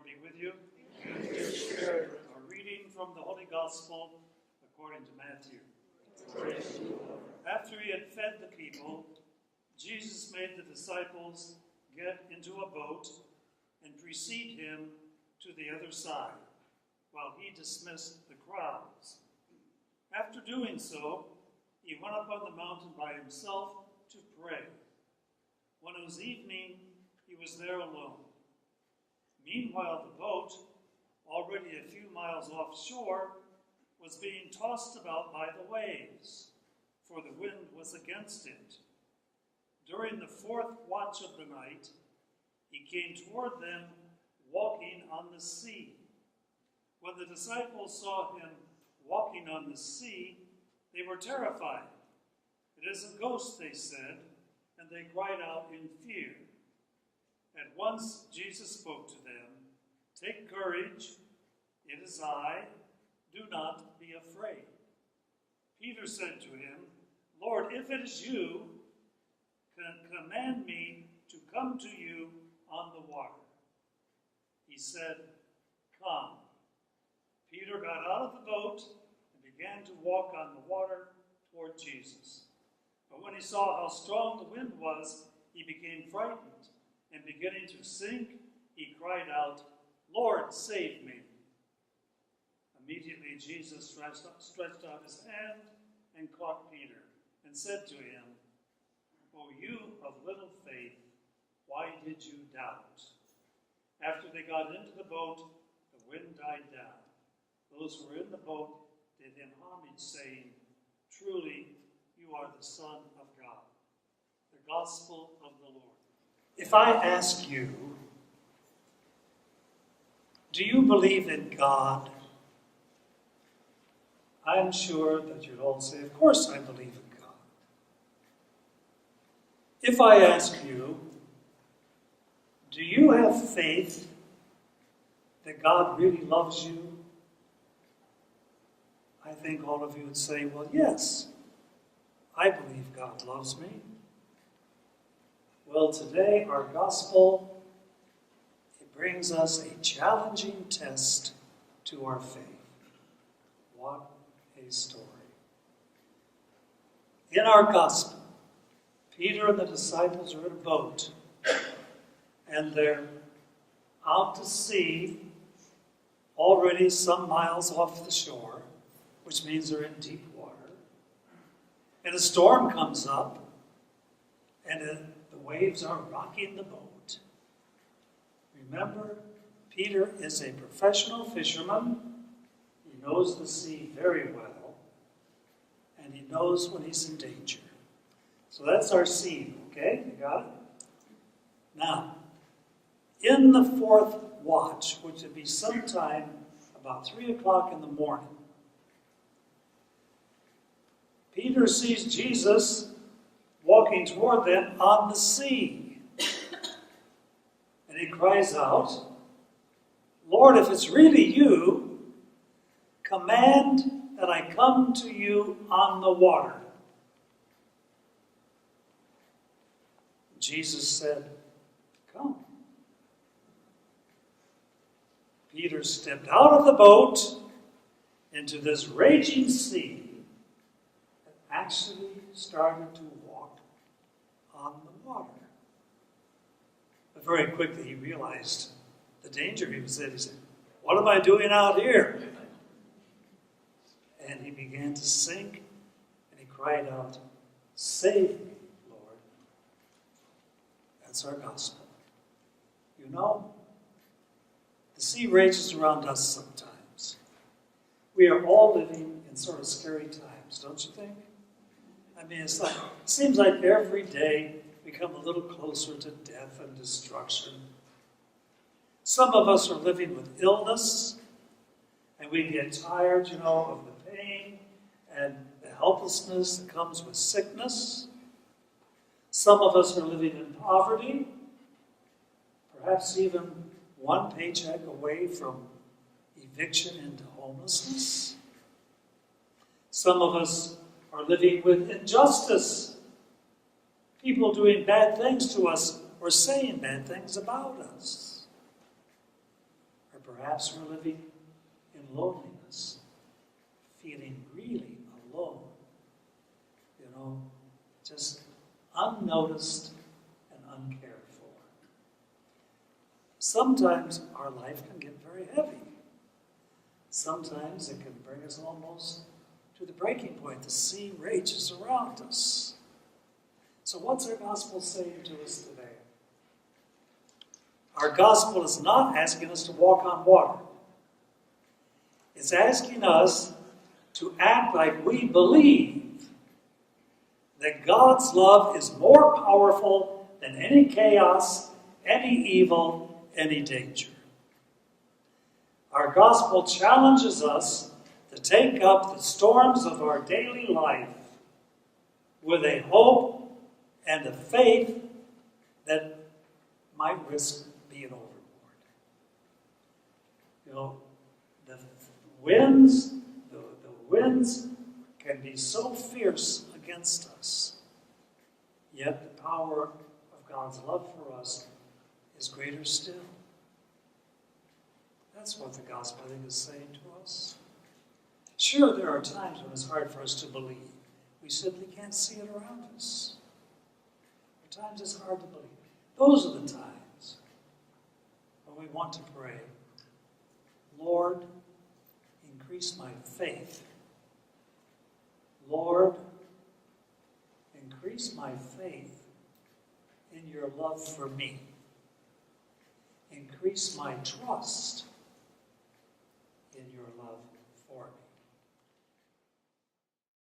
be with you. And with your spirit. A reading from the Holy Gospel according to Matthew. Praise you, Lord. After he had fed the people, Jesus made the disciples get into a boat and precede him to the other side, while he dismissed the crowds. After doing so, he went up on the mountain by himself to pray. When it was evening, he was there alone. Meanwhile, the boat, already a few miles offshore, was being tossed about by the waves, for the wind was against it. During the fourth watch of the night, he came toward them, walking on the sea. When the disciples saw him walking on the sea, they were terrified. "It is a ghost," they said, and they cried out in fear. At once Jesus spoke to them, "Take courage, it is I, do not be afraid." Peter said to him, "Lord, if it is you, command me to come to you on the water." He said, "Come." Peter got out of the boat and began to walk on the water toward Jesus. But when he saw how strong the wind was, he became frightened, and beginning to sink, he cried out, "Lord, save me." Immediately Jesus stretched out his hand and caught Peter and said to him, "O you of little faith, why did you doubt?" After they got into the boat, the wind died down. Those who were in the boat did him homage, saying, "Truly, you are the Son of God." The Gospel of the Lord. If I ask you, do you believe in God? I'm sure that you'd all say, "Of course I believe in God." If I ask you, do you have faith that God really loves you? I think all of you would say, "Well, yes, I believe God loves me." Well, today our gospel, it brings us a challenging test to our faith. What a story. In our gospel, Peter and the disciples are in a boat, and they're out to sea, already some miles off the shore, which means they're in deep water. And a storm comes up, and the waves are rocking the boat. Remember, Peter is a professional fisherman. He knows the sea very well, and he knows when he's in danger. So that's our scene, okay? You got it? Now, in the fourth watch, which would be sometime about 3 o'clock in the morning, Peter sees Jesus walking toward them on the sea. And he cries out, "Lord, if it's really you, command that I come to you on the water." Jesus said, "Come." Peter stepped out of the boat into this raging sea and actually started to walk on the water. But very quickly he realized the danger he was in. He said, "What am I doing out here?" And he began to sink, and he cried out, "Save me, Lord." That's our gospel. You know, the sea rages around us sometimes. We are all living in sort of scary times, don't you think? I mean, it seems like every day we come a little closer to death and destruction. Some of us are living with illness, and we get tired, of the pain and the helplessness that comes with sickness. Some of us are living in poverty, perhaps even one paycheck away from eviction into homelessness. Some of us are living with injustice, people doing bad things to us or saying bad things about us. Or perhaps we're living in loneliness, feeling really alone. Just unnoticed and uncared for. Sometimes our life can get very heavy. Sometimes it can bring us almost to the breaking point. The sea rages around us. So what's our gospel saying to us today? Our gospel is not asking us to walk on water. It's asking us to act like we believe that God's love is more powerful than any chaos, any evil, any danger. Our gospel challenges us to take up the storms of our daily life with a hope and a faith that might risk being overboard. The winds can be so fierce against us, yet the power of God's love for us is greater still. That's what the gospel, I think, is saying to us. Sure, there are times when it's hard for us to believe. We simply can't see it around us. There are times it's hard to believe. Those are the times when we want to pray, Lord, increase my faith. Lord, increase my faith in your love for me. Increase my trust in your love